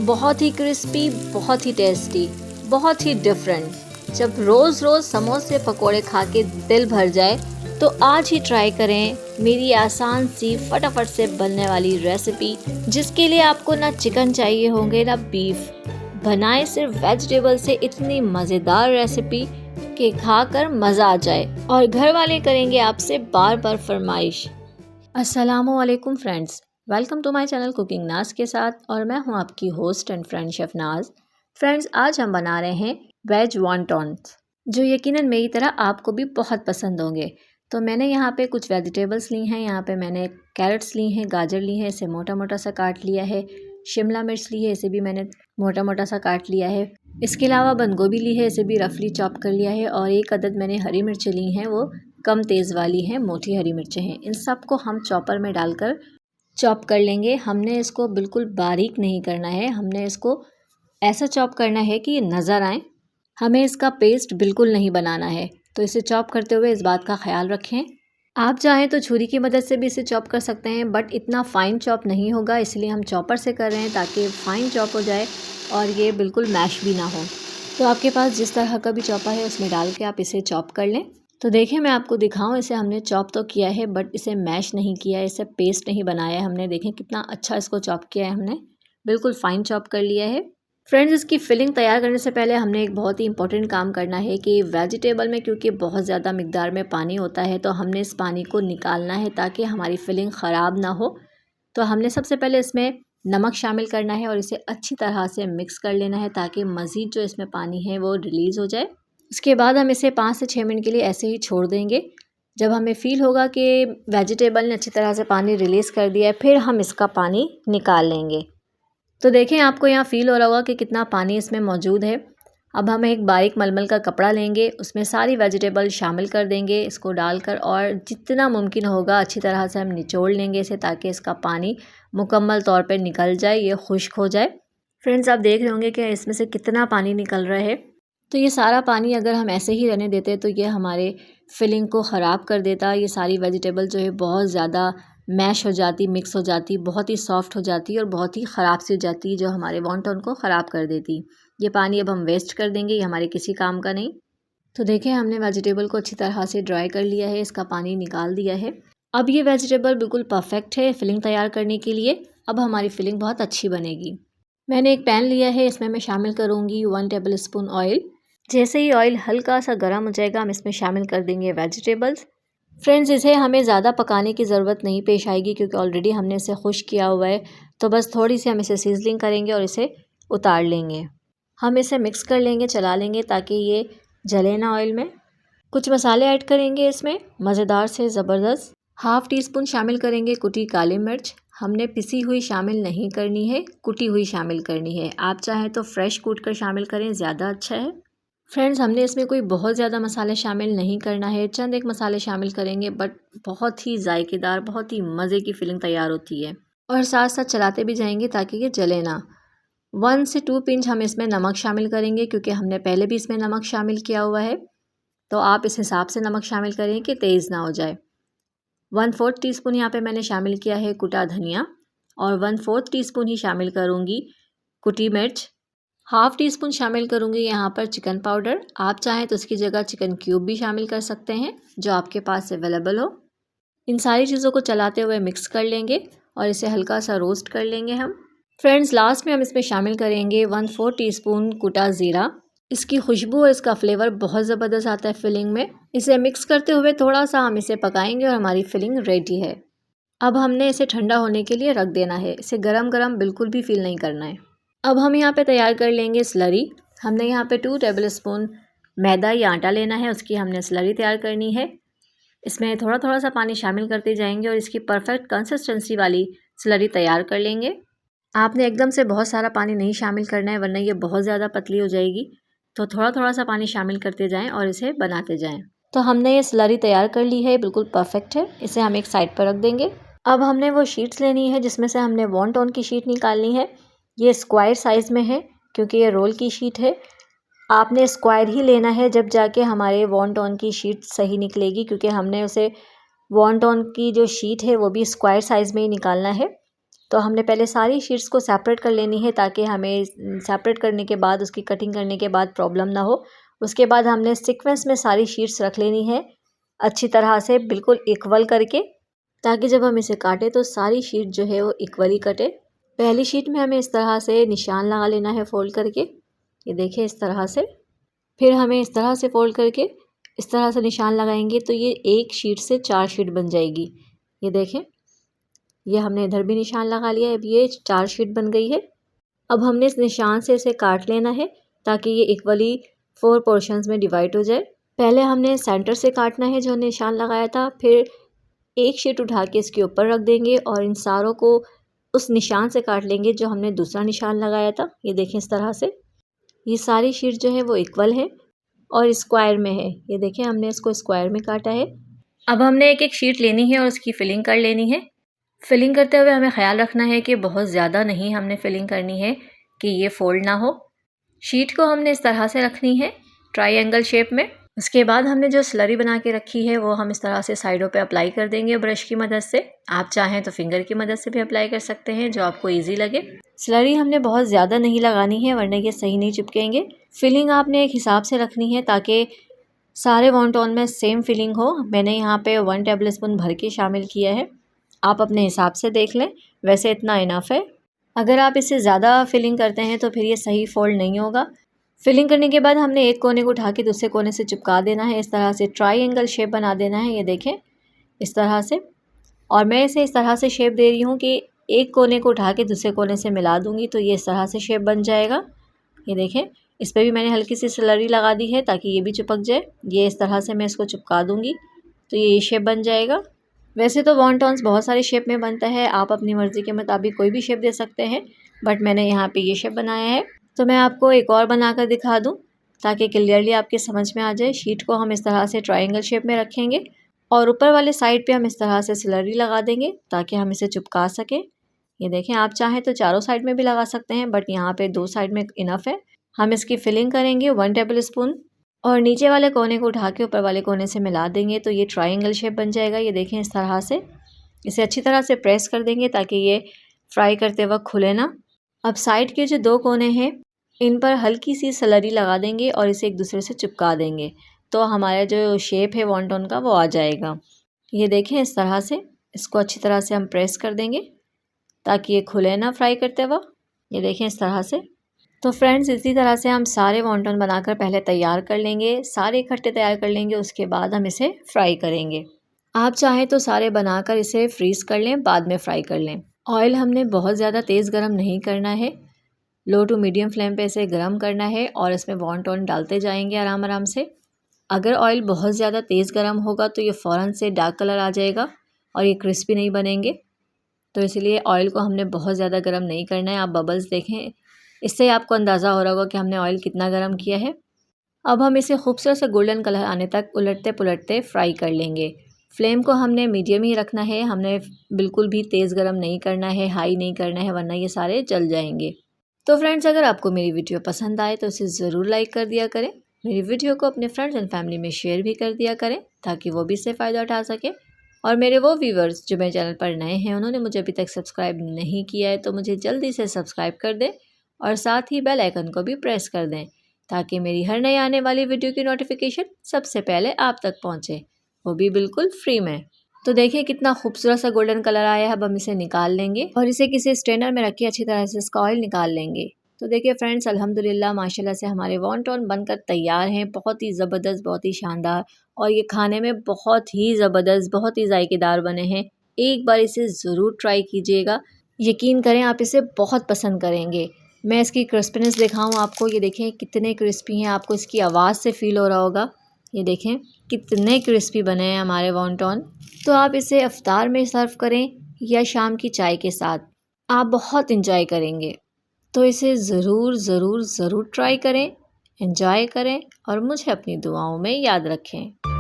बहुत ही क्रिस्पी, बहुत ही टेस्टी, बहुत ही डिफरेंट। जब रोज़ रोज़ समोसे पकोड़े खा के दिल भर जाए तो आज ही ट्राई करें मेरी आसान सी फटाफट से बनने वाली रेसिपी, जिसके लिए आपको ना चिकन चाहिए होंगे ना बीफ। बनाएं सिर्फ वेजिटेबल से इतनी मज़ेदार रेसिपी कि खाकर मज़ा आ जाए और घर वाले करेंगे आपसे बार बार फरमाइश। अस्सलामुअलैकुम friends, welcome to my channel cooking Naz के साथ, और मैं हूं आपकी host and friend chef Naz. Friends, आज हम बना रहे हैं वेज वॉन्टॉन्स, जो यकीनन मेरी तरह आपको भी बहुत पसंद होंगे। तो मैंने यहाँ पे कुछ वेजिटेबल्स ली हैं। यहाँ पे मैंने कैरेट्स ली हैं, गाजर ली है, इसे मोटा मोटा सा काट लिया है। शिमला मिर्च ली है, इसे भी मैंने मोटा मोटा सा काट लिया है। इसके अलावा बंद गोभी ली है, इसे भी रफली चॉप कर लिया है। और एक अदद मैंने हरी मिर्चें ली हैं, वो कम तेज़ वाली हैं, मोटी हरी मिर्चें हैं। इन सब को हम चॉपर में डालकर चॉप कर लेंगे। हमने इसको बिल्कुल बारीक नहीं करना है, हमने इसको ऐसा चॉप करना है कि ये नज़र आए। हमें इसका पेस्ट बिल्कुल नहीं बनाना है, तो इसे चॉप करते हुए इस बात का ख्याल रखें। आप चाहें तो छुरी की मदद से भी इसे चॉप कर सकते हैं, बट इतना फ़ाइन चॉप नहीं होगा, इसलिए हम चॉपर से कर रहे हैं ताकि फ़ाइन चॉप हो जाए और ये बिल्कुल मैश भी ना हो। तो आपके पास जिस तरह का भी चॉपर है उसमें डाल के आप इसे चॉप कर लें। तो देखिए, मैं आपको दिखाऊं, इसे हमने चॉप तो किया है बट इसे मैश नहीं किया है, इसे पेस्ट नहीं बनाया है हमने। देखें कितना अच्छा इसको चॉप किया है हमने, बिल्कुल फ़ाइन चॉप कर लिया है। फ्रेंड्स, इसकी फिलिंग तैयार करने से पहले हमने एक बहुत ही इंपॉर्टेंट काम करना है कि वेजिटेबल में क्योंकि बहुत ज़्यादा मिकदार में पानी होता है, तो हमने इस पानी को निकालना है ताकि हमारी फिलिंग ख़राब ना हो। तो हमने सबसे पहले इसमें नमक शामिल करना है और इसे अच्छी तरह से मिक्स कर लेना है ताकि मज़ीद जो इसमें पानी है वो रिलीज़ हो जाए। इसके बाद हम इसे 5 से 6 मिनट के लिए ऐसे ही छोड़ देंगे। जब हमें फ़ील होगा कि वेजिटेबल ने अच्छी तरह से पानी रिलीज़ कर दिया है, फिर हम इसका पानी निकाल लेंगे। तो देखें, आपको यहाँ फ़ील हो रहा होगा कि कितना पानी इसमें मौजूद है। अब हम एक बारीक मलमल का कपड़ा लेंगे, उसमें सारी वेजिटेबल शामिल कर देंगे इसको डालकर, और जितना मुमकिन होगा अच्छी तरह से हम निचोड़ लेंगे इसे ताकि इसका पानी मुकम्मल तौर पे निकल जाए, ये खुश्क हो जाए। फ्रेंड्स, आप देख रहे होंगे कि इसमें से कितना पानी निकल रहा है। तो ये सारा पानी अगर हम ऐसे ही रहने देते तो ये हमारे फिलिंग को ख़राब कर देता। ये सारी वेजिटेबल जो है बहुत ज़्यादा मैश हो जाती, मिक्स हो जाती, बहुत ही सॉफ्ट हो जाती और बहुत ही ख़राब सी हो जाती, जो हमारे वॉन्टॉन को ख़राब कर देती। ये पानी अब हम वेस्ट कर देंगे, ये हमारे किसी काम का नहीं। तो देखें, हमने वेजिटेबल को अच्छी तरह से ड्राई कर लिया है, इसका पानी निकाल दिया है। अब ये वेजिटेबल बिल्कुल परफेक्ट है फिलिंग तैयार करने के लिए। अब हमारी फिलिंग बहुत अच्छी बनेगी। मैंने एक पैन लिया है, इसमें मैं शामिल करूँगी 1 टेबल स्पून ऑयल। जैसे ही ऑयल हल्का सा गर्म हो जाएगा, हम इसमें शामिल कर देंगे वेजिटेबल्स। फ्रेंड्स, इसे हमें ज़्यादा पकाने की ज़रूरत नहीं पेश आएगी क्योंकि ऑलरेडी हमने इसे खुश्क किया हुआ है। तो बस थोड़ी सी हम इसे सीजलिंग करेंगे और इसे उतार लेंगे। हम इसे मिक्स कर लेंगे, चला लेंगे ताकि ये जले ना ऑयल में। कुछ मसाले ऐड करेंगे इसमें मज़ेदार से ज़बरदस्त। हाफ़ टी स्पून शामिल करेंगे कुटी काली मिर्च। हमने पिसी हुई शामिल नहीं करनी है, कुटी हुई शामिल करनी है। आप चाहें तो फ्रेश कूट कर शामिल करें, ज़्यादा अच्छा है। फ्रेंड्स, हमने इसमें कोई बहुत ज़्यादा मसाले शामिल नहीं करना है, चंद एक मसाले शामिल करेंगे, बट बहुत ही जायकेदार, बहुत ही मज़े की फिलिंग तैयार होती है। और साथ साथ चलाते भी जाएंगे ताकि ये जले ना। 1 से 2 पिंच हम इसमें नमक शामिल करेंगे क्योंकि हमने पहले भी इसमें नमक शामिल किया हुआ है। तो आप इस हिसाब से नमक शामिल करें कि तेज़ ना हो जाए। 1/4 टीस्पून यहाँ पे मैंने शामिल किया है कुटा धनिया, और 1/4 टीस्पून ही शामिल करूँगी कुटी मिर्च। हाफ़ टी स्पून शामिल करूँगी यहाँ पर चिकन पाउडर। आप चाहें तो इसकी जगह चिकन क्यूब भी शामिल कर सकते हैं, जो आपके पास अवेलेबल हो। इन सारी चीज़ों को चलाते हुए मिक्स कर लेंगे और इसे हल्का सा रोस्ट कर लेंगे हम। फ्रेंड्स, लास्ट में हम इसमें शामिल करेंगे 1/4 टीस्पून कुटा ज़ीरा। इसकी खुशबू और इसका फ्लेवर बहुत ज़बरदस्त आता है फिलिंग में। इसे मिक्स करते हुए थोड़ा सा हम इसे पकाएंगे और हमारी फिलिंग रेडी है। अब हमने इसे ठंडा होने के लिए रख देना है, इसे गरम गरम बिल्कुल भी फील नहीं करना है। अब हम यहाँ पे तैयार कर लेंगे स्लरी। हमने यहाँ पे 2 टेबल स्पून मैदा या आटा लेना है, उसकी हमने स्लरी तैयार करनी है। इसमें थोड़ा थोड़ा सा पानी शामिल करते जाएंगे और इसकी परफेक्ट कंसिस्टेंसी वाली स्लरी तैयार कर लेंगे। आपने एकदम से बहुत सारा पानी नहीं शामिल करना है, वरना ये बहुत ज़्यादा पतली हो जाएगी। तो थोड़ा थोड़ा सा पानी शामिल करते जाएँ और इसे बनाते जाएँ। तो हमने ये स्लरी तैयार कर ली है, बिल्कुल परफेक्ट है। इसे हम एक साइड पर रख देंगे। अब हमने वो शीट्स लेनी है जिसमें से हमने वॉन्टॉन की शीट निकालनी है। ये स्क्वायर साइज़ में है क्योंकि ये रोल की शीट है। आपने स्क्वायर ही लेना है, जब जाके हमारे वॉन्टॉन की शीट सही निकलेगी, क्योंकि हमने उसे वॉन्टॉन की जो शीट है वो भी स्क्वायर साइज़ में ही निकालना है। तो हमने पहले सारी शीट्स को सेपरेट कर लेनी है ताकि हमें सेपरेट करने के बाद उसकी कटिंग करने के बाद प्रॉब्लम ना हो। उसके बाद हमने सीक्वेंस में सारी शीट्स रख लेनी है अच्छी तरह से बिल्कुल इक्वल करके, ताकि जब हम इसे काटें तो सारी शीट जो है वो इक्वली कटे। पहली शीट में हमें इस तरह से निशान लगा लेना है फोल्ड करके, ये देखें इस तरह से। फिर हमें इस तरह से फोल्ड करके इस तरह से निशान लगाएंगे तो ये एक शीट से 4 शीट बन जाएगी। ये देखें, ये हमने इधर भी निशान लगा लिया है, अब ये 4 शीट बन गई है। अब हमने इस निशान से इसे काट लेना है ताकि ये इक्वली 4 पोर्शंस में डिवाइड हो जाए। पहले हमने सेंटर से काटना है जो निशान लगाया था, फिर एक शीट उठा के इसके ऊपर रख देंगे और इन सारों को उस निशान से काट लेंगे जो हमने दूसरा निशान लगाया था। ये देखें इस तरह से ये सारी शीट जो है वो इक्वल है और स्क्वायर में है। ये देखें हमने इसको स्क्वायर में काटा है। अब हमने एक एक शीट लेनी है और उसकी फिलिंग कर लेनी है। फिलिंग करते हुए हमें ख्याल रखना है कि बहुत ज़्यादा नहीं हमने फिलिंग करनी है कि ये फोल्ड ना हो। शीट को हमने इस तरह से रखनी है ट्रायंगल शेप में। उसके बाद हमने जो स्लरी बना के रखी है वो हम इस तरह से साइडों पे अप्लाई कर देंगे ब्रश की मदद से। आप चाहें तो फिंगर की मदद से भी अप्लाई कर सकते हैं, जो आपको इजी लगे। स्लरी हमने बहुत ज़्यादा नहीं लगानी है वरना ये सही नहीं चिपकेंगे। फिलिंग आपने एक हिसाब से रखनी है ताकि सारे वॉन्टॉन में सेम फिलिंग हो। मैंने यहाँ पे 1 टेबल स्पून भर के शामिल किया है, आप अपने हिसाब से देख लें, वैसे इतना इनफ है। अगर आप इससे ज़्यादा फिलिंग करते हैं तो फिर ये सही फोल्ड नहीं होगा। फिलिंग करने के बाद हमने एक कोने को उठा के दूसरे कोने से चिपका देना है, इस तरह से ट्रायंगल शेप बना देना है। ये देखें इस तरह से, और मैं इसे इस तरह से शेप दे रही हूँ कि एक कोने को उठा के दूसरे कोने से मिला दूँगी तो ये इस तरह से शेप बन जाएगा। ये देखें इस पर भी मैंने हल्की सी स्लरी लगा दी है ताकि ये भी चिपक जाए। ये इस तरह से मैं इसको चिपका दूँगी तो ये शेप बन जाएगा। वैसे तो वॉन्टॉन्स बहुत सारे शेप में बनता है, आप अपनी मर्ज़ी के मुताबिक कोई भी शेप दे सकते हैं, बट मैंने यहाँ पे ये शेप बनाया है। तो मैं आपको एक और बनाकर दिखा दूँ ताकि क्लियरली आपके समझ में आ जाए। शीट को हम इस तरह से ट्रायंगल शेप में रखेंगे और ऊपर वाले साइड पे हम इस तरह से स्लरी लगा देंगे ताकि हम इसे चिपका सकें। ये देखें, आप चाहें तो चारों साइड में भी लगा सकते हैं, बट यहाँ पे 2 साइड में इनफ है। हम इसकी फिलिंग करेंगे 1 टेबल स्पून और नीचे वाले कोने को उठा के ऊपर वाले कोने से मिला देंगे तो ये ट्रायंगल शेप बन जाएगा। ये देखें इस तरह से इसे अच्छी तरह से प्रेस कर देंगे ताकि ये फ्राई करते वक्त खुले ना। अब साइड के जो 2 कोने हैं इन पर हल्की सी स्लरी लगा देंगे और इसे एक दूसरे से चिपका देंगे तो हमारा जो शेप है वॉन्टॉन का वो आ जाएगा। ये देखें इस तरह से इसको अच्छी तरह से हम प्रेस कर देंगे ताकि ये खुले ना फ्राई करते वक्त। ये देखें इस तरह से। तो फ्रेंड्स इसी तरह से हम सारे वॉन्टॉन बनाकर पहले तैयार कर लेंगे, सारे इकट्ठे तैयार कर लेंगे, उसके बाद हम इसे फ्राई करेंगे। आप चाहें तो सारे बनाकर इसे फ्रीज़ कर लें, बाद में फ्राई कर लें। ऑयल हमने बहुत ज़्यादा तेज़ गरम नहीं करना है, लो टू मीडियम फ्लेम पे इसे गरम करना है और इसमें वॉन्टॉन डालते जाएंगे आराम आराम से। अगर ऑयल बहुत ज़्यादा तेज़ गरम होगा तो ये फ़ौरन से डार्क कलर आ जाएगा और ये क्रिस्पी नहीं बनेंगे, तो इसलिए ऑयल को हमने बहुत ज़्यादा गरम नहीं करना है। आप बबल्स देखें, इससे आपको अंदाज़ा हो रहा होगा कि हमने ऑयल कितना गरम किया है। अब हम इसे खूबसूरत से गोल्डन कलर आने तक उलटते पुलटते फ्राई कर लेंगे। फ्लेम को हमने मीडियम ही रखना है, हमने बिल्कुल भी तेज़ गरम नहीं करना है, हाई नहीं करना है, वरना ये सारे जल जाएंगे। तो फ्रेंड्स अगर आपको मेरी वीडियो पसंद आए तो इसे ज़रूर लाइक कर दिया करें। मेरी वीडियो को अपने फ्रेंड्स एंड फैमिली में शेयर भी कर दिया करें ताकि वो भी इससे फ़ायदा उठा सके। और मेरे वो व्यूवर्स जो मेरे चैनल पर नए हैं, उन्होंने मुझे अभी तक सब्सक्राइब नहीं किया है तो मुझे जल्दी से सब्सक्राइब कर दें और साथ ही बेल आइकन को भी प्रेस कर दें ताकि मेरी हर नई आने वाली वीडियो की नोटिफिकेशन सबसे पहले आप तक पहुँचे, वो भी बिल्कुल फ्री में। तो देखिए कितना खूबसूरत सा गोल्डन कलर आया है। अब हम इसे निकाल लेंगे और इसे किसी स्ट्रेनर में रख के अच्छी तरह से इसका ऑयल निकाल लेंगे। तो देखिए फ्रेंड्स अल्हम्दुलिल्लाह माशाल्लाह से हमारे वॉन्टॉन बनकर तैयार हैं। बहुत ही ज़बरदस्त, बहुत ही शानदार और ये खाने में बहुत ही ज़बरदस्त, बहुत ही जायकेदार बने हैं। एक बार इसे ज़रूर ट्राई कीजिएगा, यकीन करें आप इसे बहुत पसंद करेंगे। मैं इसकी क्रिस्पीनेस दिखाऊँ आपको, ये देखें कितने क्रिस्पी हैं, आपको इसकी आवाज़ से फ़ील हो रहा होगा। ये देखें कितने क्रिस्पी बने हैं हमारे वॉन्टॉन। तो आप इसे इफ्तार में सर्व करें या शाम की चाय के साथ, आप बहुत इंजॉय करेंगे। तो इसे ज़रूर ज़रूर ज़रूर ट्राई करें, एंजॉय करें और मुझे अपनी दुआओं में याद रखें।